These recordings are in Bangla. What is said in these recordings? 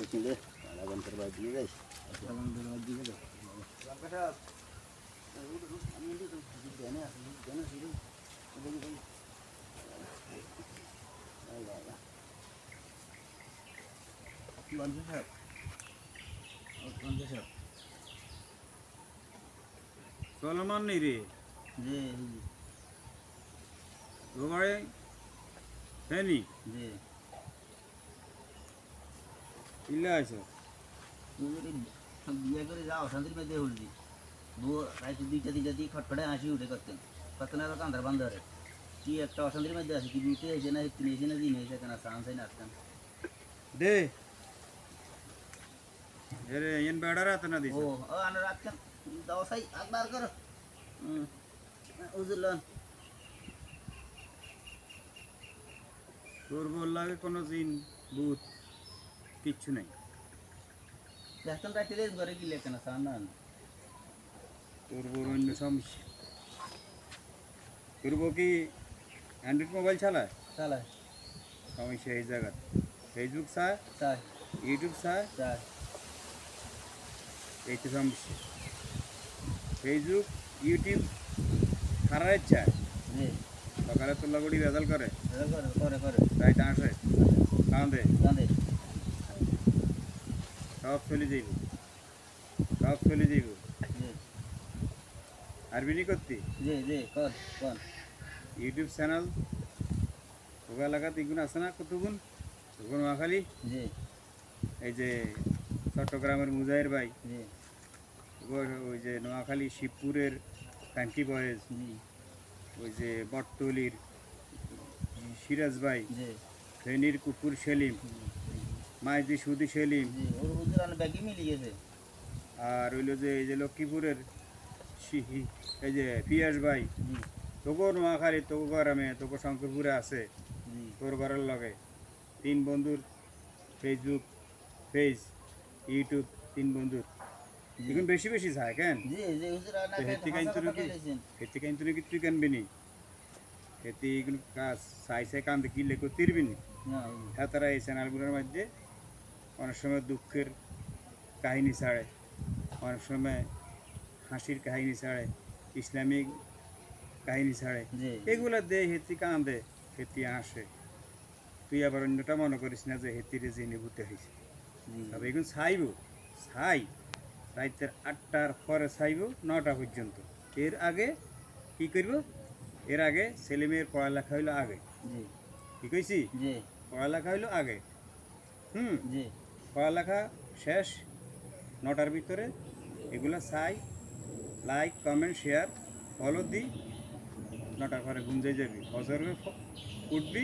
করছি রে লাগান্তর বাদ দিয়ে যাই লাগান্তর বাদ দিয়ে গেল লঙ্কাটা আমি তো জানি আসলে জানি শুরু দেখি দেখি লঙ্কা স্যার সলমান নেই রে জি তোমারে হ্যানি জি ইল্লা আছে বিয়ে করে যাও শান্তির মধ্যে উঠলি বউ রাইতে দুইটা দিয়ে খটখটে হাসি উঠে করতেন কতদিন আর কান্দার বান্ধারে কি একটা অশান্তির মধ্যে আছে কি বিউতে এসে না তিনি এসে না দিন এসে কেন সান সাইন আসতেন দে এরে এন বেড়ারা তো না দিছ ও আনার রাখতেন দাও সাই একবার করো উজুলন তোর বল লাগে কোনো জিন ভূত কিচ্ছু নাই দেখতেন রাইতে রেস ঘরে কি লেখেন সান না তোর বড় অন্য সমস্যা তোর বউ কি অ্যান্ড্রয়েড মোবাইল চালায় চালায় সমস্যা এই জায়গা ফেসবুক চায় চায় ইউটিউব চায় চায় এই তো সমস্যা ফেসবুক ইউটিউব খারাপ চায় জি সকালে তোলা গুড়ি রেজাল করে করে করে রাইতে আসে কাঁদে জানে সব চলে যাইব সব চলে যাইব জি আরবিনি করতি জি জি কোন ইউটিউব চ্যানেল ওগা এলাকাত এগুলো আছে না কতগুণ ওগুলো নোয়াখালী জি এই যে চট্টগ্রামের মুজাহির ভাই জি ওই যে নোয়াখালী শিবপুরের কান্টি বয়েজ জি ওই যে বটতলির সিরাজ ভাই জি ফেনীর কুকুর সেলিম মাইজি সুদি সেলিম জি ওর হুজুরান ব্যাগই মিলিয়েছে আর হইল যে এই যে লক্ষ্মীপুরের এই যে পিয়াস ভাই জি তোকে নোয়াখালী তোকে গ্রামে তোকে শঙ্করপুরে আছে জি তোর ঘরের লগে তিন বন্ধুর ফেসবুক পেজ ইউটিউব তিন বন্ধুর এখন বেশি বেশি যায় কেন জি জি হুজুরান হেতি কিন্তু নাকি তুই কেনবি নি হেতি এগুলো কাজ সাই সাই কান্দে কিনলে করতে পারবি নি না হ্যাঁ তারা এই চ্যানেলগুলোর মধ্যে অনেক সময় দুঃখের কাহিনী ছাড়ে অনেক সময় হাসির কাহিনী ছাড়ে ইসলামিক কাহিনী ছাড়ে জি এগুলো দে হেতি কান্দে হেতি আসে তুই আবার অন্যটা মনে করিস না যে হেতিরে জেনে ভূতে হয়েছে তবে এগুলো ছাইব ছাই রাইতের 8টার পরে ছাইব 9টা পর্যন্ত এর আগে কি করব এর আগে ছেলেমেয়ের পড়ালেখা হইলো আগে জি কি কইছি জি পড়ালেখা হইলো আগে জি পড়ালেখা শেষ 9টার ভিতরে এগুলো চাই লাইক কমেন্ট শেয়ার ফলো দি 9টার পরে গুঞ্জে যাবি ফজরে উঠবি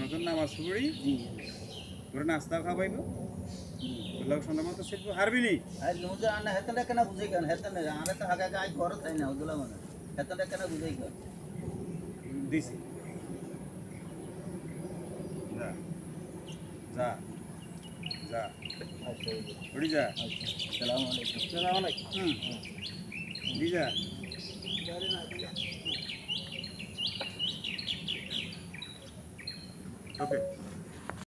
নতুন নামাজ পড়ি জি তোরা নাস্তা খাওয়াইব তোর সন্ধ্যা মতো শিখবো হারবি নি আর হুজুরান হেতন কেন বুঝাই কেন হেতন আরে তো হাগা গায় ঘর তাই না হুজুরা মানে হেতন কেন বুঝাই কেন দিছি যা যা যা আচ্ছা উড়ি যা আসসালামু আলাইকুম আসসালামু আলাইকুম দি যা ওকে